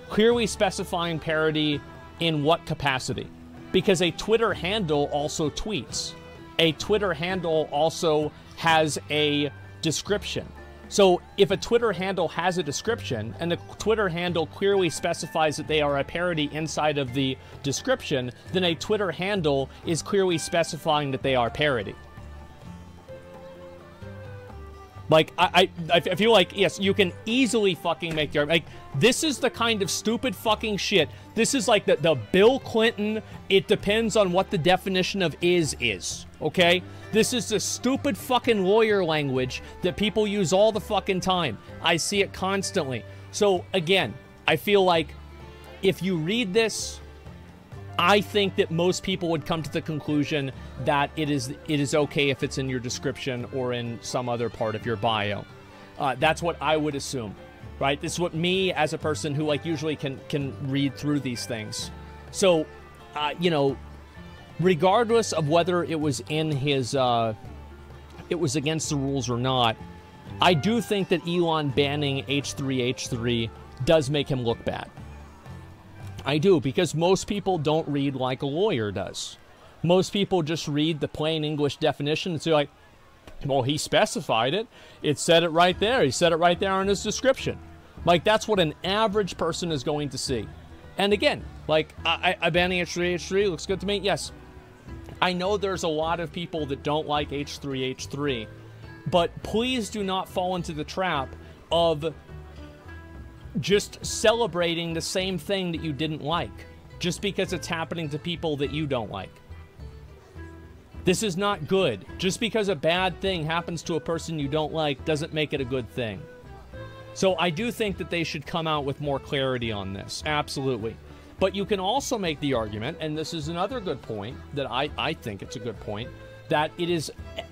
Clearly specifying parody in what capacity? Because a Twitter handle also tweets. A Twitter handle also has a description. So if a Twitter handle has a description and the Twitter handle clearly specifies that they are a parody inside of the description, then a Twitter handle is clearly specifying that they are parody. Like, I feel like, yes, you can easily fucking make the argument. Like, this is the kind of stupid fucking shit. This is like the Bill Clinton, it depends on what the definition of is, okay? This is the stupid fucking lawyer language that people use all the fucking time. I see it constantly. So, again, I feel like if you read this, I think that most people would come to the conclusion that it is okay if it's in your description or in some other part of your bio. That's what I would assume, right? This is what me, as a person who like usually can read through these things. So, you know, regardless of whether it was in his, it was against the rules or not, I do think that Elon banning H3H3 does make him look bad. I do, because most people don't read like a lawyer does. Most people just read the plain English definition and say like, well, he specified it. It said it right there. He said it right there in his description. Like, that's what an average person is going to see. And again, like, I banning H3H3 looks good to me. Yes, I know there's a lot of people that don't like H3H3, but please do not fall into the trap of just celebrating the same thing that you didn't like, just because it's happening to people that you don't like. This is not good. Just because a bad thing happens to a person you don't like doesn't make it a good thing. So I do think that they should come out with more clarity on this. Absolutely. But you can also make the argument, and this is another good point, that I think it's a good point, that it is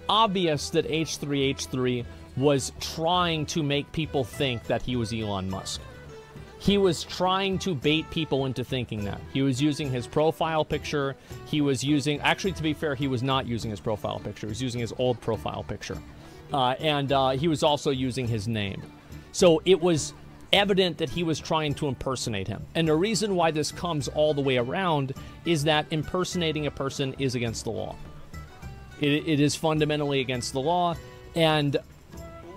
obvious that H3H3 was trying to make people think that he was Elon Musk. He was trying to bait people into thinking that. He was using his profile picture. He was using... Actually, to be fair, he was not using his profile picture. He was using his old profile picture. And he was also using his name. So it was evident that he was trying to impersonate him. And the reason why this comes all the way around is that impersonating a person is against the law. It is fundamentally against the law. And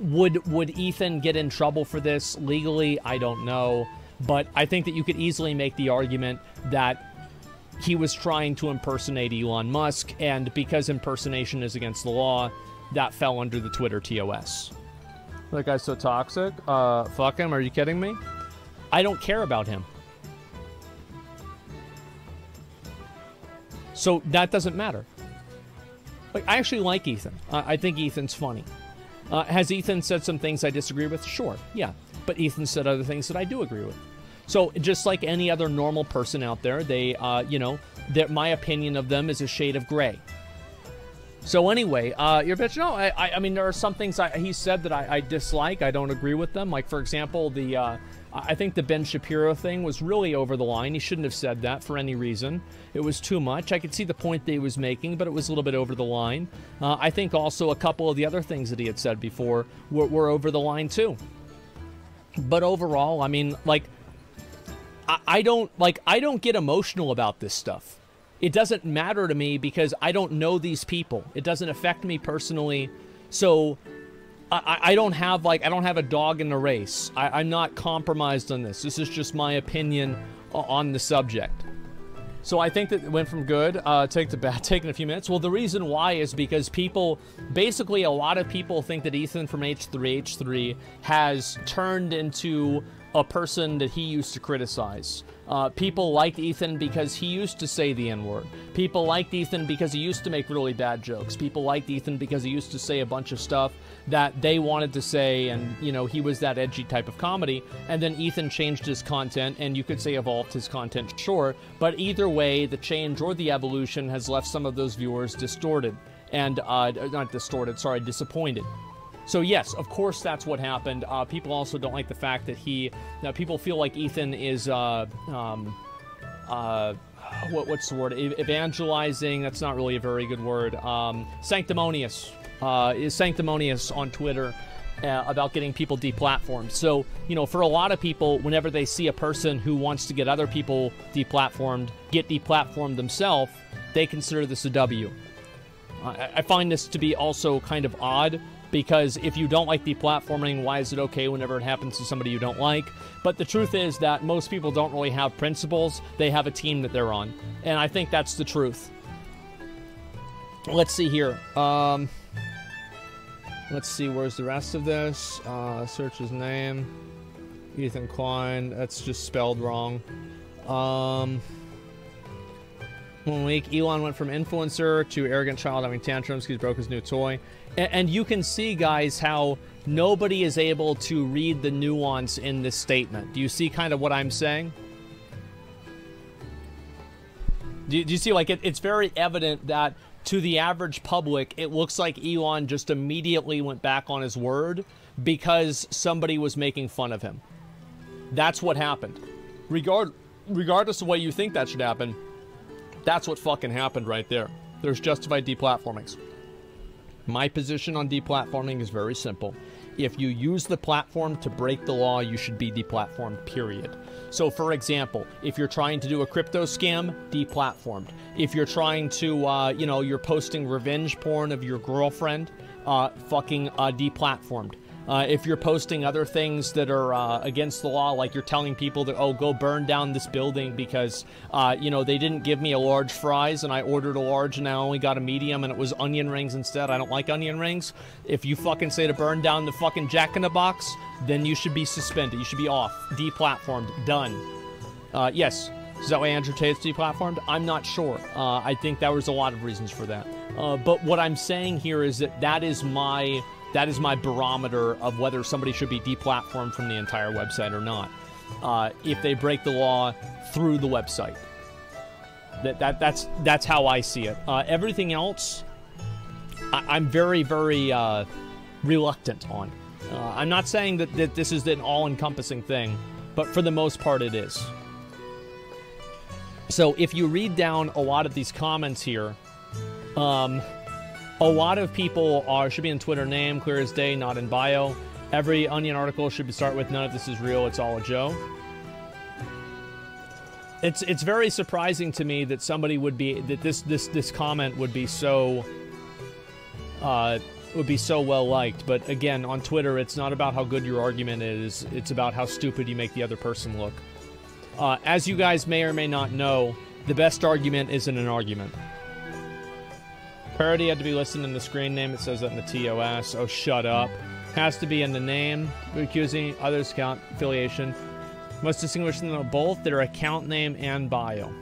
would Ethan get in trouble for this legally? I don't know. But I think that you could easily make the argument that he was trying to impersonate Elon Musk, and because impersonation is against the law, that fell under the Twitter TOS. That guy's so toxic. Fuck him. Are you kidding me? I don't care about him. So that doesn't matter. Like, I actually like Ethan. I think Ethan's funny. Has Ethan said some things I disagree with? Sure, yeah. But Ethan said other things that I do agree with. So just like any other normal person out there, they, you know, my opinion of them is a shade of gray. So anyway, your bitch, no, I mean, there are some things he said that I dislike. I don't agree with them. Like, for example, I think the Ben Shapiro thing was really over the line. He shouldn't have said that for any reason. It was too much. I could see the point that he was making, but it was a little bit over the line. I think also a couple of the other things that he had said before were over the line too. But overall, I mean, like, I don't get emotional about this stuff. It doesn't matter to me because I don't know these people. It doesn't affect me personally. So I don't have a dog in the race. I'm not compromised on this. This is just my opinion on the subject. So I think that it went from good, take to bad, taking a few minutes. Well, the reason why is because basically a lot of people think that Ethan from H3H3 has turned into a person that he used to criticize. People liked Ethan because he used to say the N-word. People liked Ethan because he used to make really bad jokes. People liked Ethan because he used to say a bunch of stuff that they wanted to say, and, you know, he was that edgy type of comedy. And then Ethan changed his content, and you could say evolved his content, sure. But either way, the change or the evolution has left some of those viewers distorted. And, not distorted, sorry, disappointed. So yes, of course that's what happened. People also don't like the fact that people feel like Ethan is, what's the word? Evangelizing, that's not really a very good word. Sanctimonious. Is sanctimonious on Twitter about getting people deplatformed. So, you know, for a lot of people, whenever they see a person who wants to get other people deplatformed, get deplatformed themselves, they consider this a W. I find this to be also kind of odd, because if you don't like deplatforming, why is it okay whenever it happens to somebody you don't like? But the truth is that most people don't really have principles. They have a team that they're on. And I think that's the truth. Let's see here. Let's see, where's the rest of this? Search his name. Ethan Klein. That's just spelled wrong. 1 week, Elon went from influencer to arrogant child having tantrums because he broke his new toy. And you can see, guys, how nobody is able to read the nuance in this statement. Do you see kind of what I'm saying? Do you see, like, it's very evident that to the average public, it looks like Elon just immediately went back on his word because somebody was making fun of him. That's what happened. Regardless of what you think that should happen, that's what fucking happened right there. There's justified deplatformings. My position on deplatforming is very simple. If you use the platform to break the law, you should be deplatformed, period. So, for example, if you're trying to do a crypto scam, deplatformed. If you're trying to, you know, you're posting revenge porn of your girlfriend, fucking deplatformed. If you're posting other things that are against the law, like you're telling people that, oh, go burn down this building because, you know, they didn't give me a large fries and I ordered a large and I only got a medium and it was onion rings instead. I don't like onion rings. If you fucking say to burn down the fucking Jack-in-the-Box, then you should be suspended. You should be off. Deplatformed. Done. Yes. Is that why Andrew Tate's deplatformed? I'm not sure. I think there was a lot of reasons for that. But what I'm saying here is that that is my barometer of whether somebody should be deplatformed from the entire website or not. If they break the law through the website. That's how I see it. Everything else, I'm very, very reluctant on. I'm not saying that this is an all-encompassing thing, but for the most part it is. So if you read down a lot of these comments here, a lot of people should be in Twitter name, clear as day, not in bio. Every Onion article should start with none of this is real, it's all a joke. It's very surprising to me that somebody would be this comment would be so well liked. But again, on Twitter, it's not about how good your argument is, it's about how stupid you make the other person look. As you guys may or may not know, the best argument isn't an argument. Parody had to be listed in the screen name. It says that in the TOS. Oh, shut up. Has to be in the name. Accusing others' account affiliation. Must distinguish them both their account name and bio.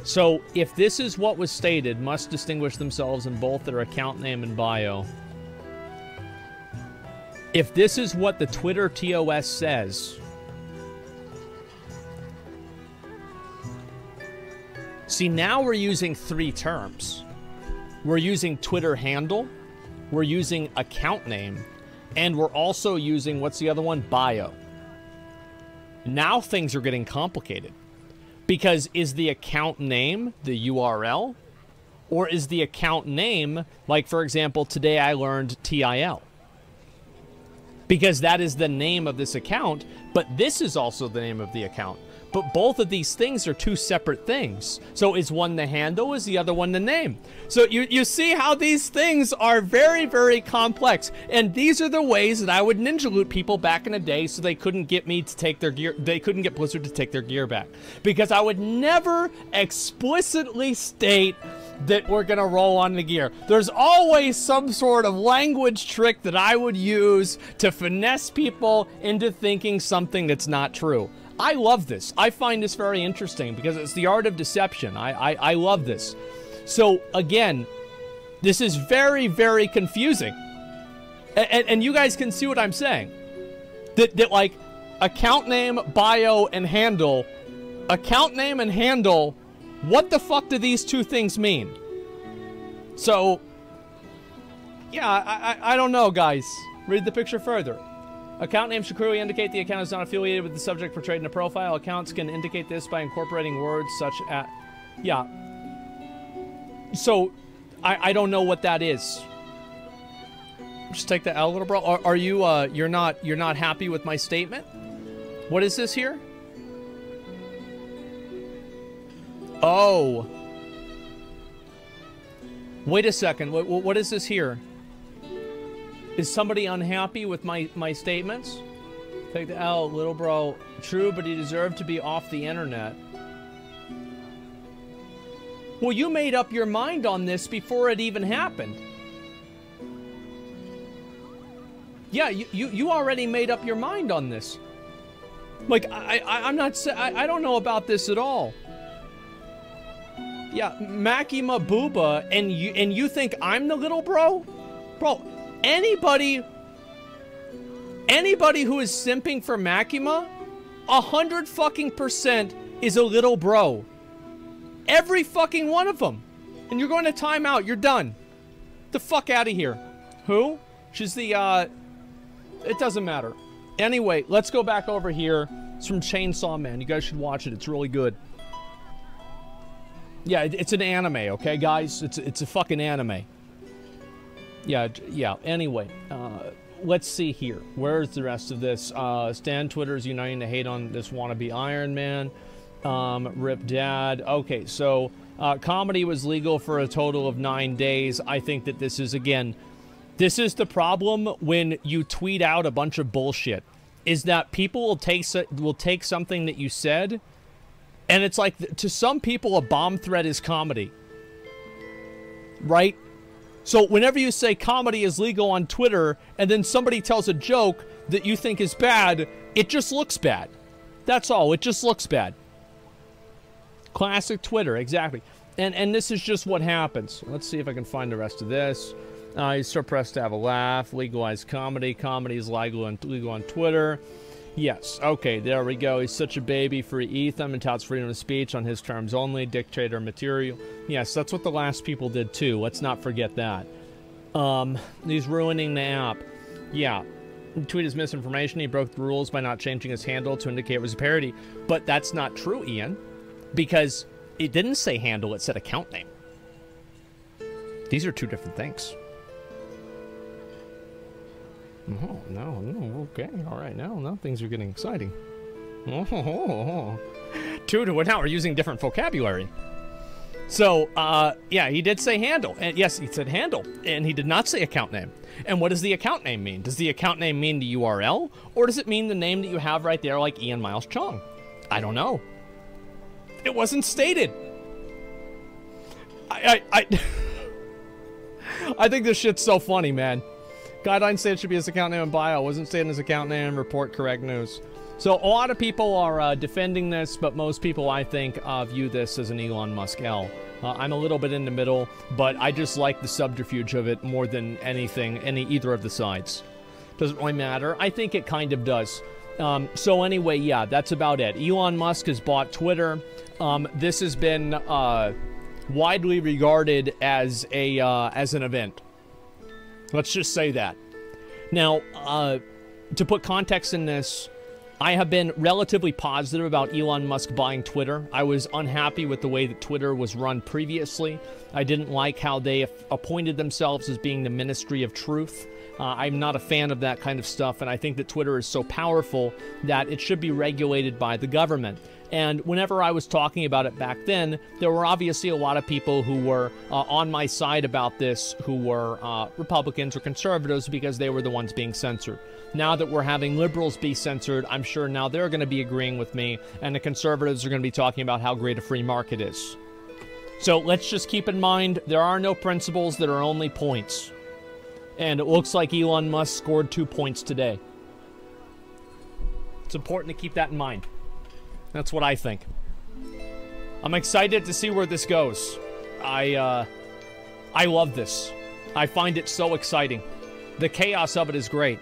So, if this is what was stated, must distinguish themselves in both their account name and bio. If this is what the Twitter TOS says, see, now we're using three terms. We're using Twitter handle, we're using account name, and we're also using, what's the other one? Bio. Now things are getting complicated. Because is the account name the URL? Or is the account name, like for example, today I learned TIL. Because that is the name of this account, but this is also the name of the account. But both of these things are two separate things. So is one the handle, is the other one the name? So you see how these things are very, very complex. And these are the ways that I would ninja loot people back in the day so they couldn't get me to take their gear, they couldn't get Blizzard to take their gear back. Because I would never explicitly state that we're gonna roll on the gear. There's always some sort of language trick that I would use to finesse people into thinking something that's not true. I love this. I find this very interesting because it's the art of deception. I love this. So, again, this is very, very confusing. And you guys can see what I'm saying. That like, account name, bio, and handle. Account name and handle, what the fuck do these two things mean? So, yeah, I don't know, guys. Read the picture further. Account name should clearly indicate the account is not affiliated with the subject portrayed in a profile. Accounts can indicate this by incorporating words such as... Yeah. So, I don't know what that is. Just take the L, little bro. Are you, you're not happy with my statement? What is this here? Oh. Wait a second. What is this here? Is somebody unhappy with my statements? Take the L, little bro. True, but he deserved to be off the internet. Well, you made up your mind on this before it even happened. Yeah, you already made up your mind on this. Like, I'm not, I don't know about this at all. Yeah, Makima Booba, and you think I'm the little bro? Bro, anybody who is simping for Makima, 100% is a little bro. Every fucking one of them. And you're going to time out. You're done. The fuck out of here. Who? She's the, it doesn't matter. Anyway, let's go back over here. It's from Chainsaw Man. You guys should watch it. It's really good. Yeah, it's an anime, okay, guys? It's a fucking anime. Yeah. Anyway, let's see here. Where's the rest of this? Stan Twitter's uniting to hate on this wannabe Iron Man. Rip Dad. Okay, so comedy was legal for a total of 9 days. I think that this is, again, this is the problem when you tweet out a bunch of bullshit, is that people will take something that you said, and it's like, to some people, a bomb threat is comedy. Right? So whenever you say comedy is legal on Twitter, and then somebody tells a joke that you think is bad, it just looks bad. That's all. It just looks bad. Classic Twitter, exactly. And this is just what happens. Let's see if I can find the rest of this. He's so pressed to have a laugh. Legalize comedy. Comedy is legal on Twitter. Yes. Okay, there we go. He's such a baby. Free Ethan and touts freedom of speech on his terms only. Dictator material. Yes, that's what the last people did too. Let's not forget that. He's ruining the app. Yeah. The tweet is misinformation. He broke the rules by not changing his handle to indicate it was a parody. But that's not true, Ian. Because it didn't say handle, it said account name. These are two different things. Oh, no, okay, all right, now things are getting exciting. Two to one, now we're using different vocabulary. So, yeah, he did say handle, and yes, he said handle, and he did not say account name. And what does the account name mean? Does the account name mean the URL, or does it mean the name that you have right there, like Ian Miles Chong? I don't know. It wasn't stated. I think this shit's so funny, man. Guidelines say it should be his account name and bio. Wasn't stated in his account name. Report correct news. So a lot of people are defending this, but most people, I think, view this as an Elon Musk L. I'm a little bit in the middle, but I just like the subterfuge of it more than anything, either of the sides. Doesn't really matter. I think it kind of does. So anyway, yeah, that's about it. Elon Musk has bought Twitter. This has been widely regarded as an event. Let's just say that. Now, to put context in this, I have been relatively positive about Elon Musk buying Twitter. I was unhappy with the way that Twitter was run previously. I didn't like how they appointed themselves as being the Ministry of Truth. I'm not a fan of that kind of stuff, and I think that Twitter is so powerful that it should be regulated by the government. And whenever I was talking about it back then, there were obviously a lot of people who were on my side about this, who were Republicans or conservatives, because they were the ones being censored. Now that we're having liberals be censored, I'm sure now they're going to be agreeing with me, and the conservatives are going to be talking about how great a free market is. So let's just keep in mind, there are no principles, there are only points. And it looks like Elon Musk scored 2 points today. It's important to keep that in mind. That's what I think. I'm excited to see where this goes. I love this. I find it so exciting. The chaos of it is great.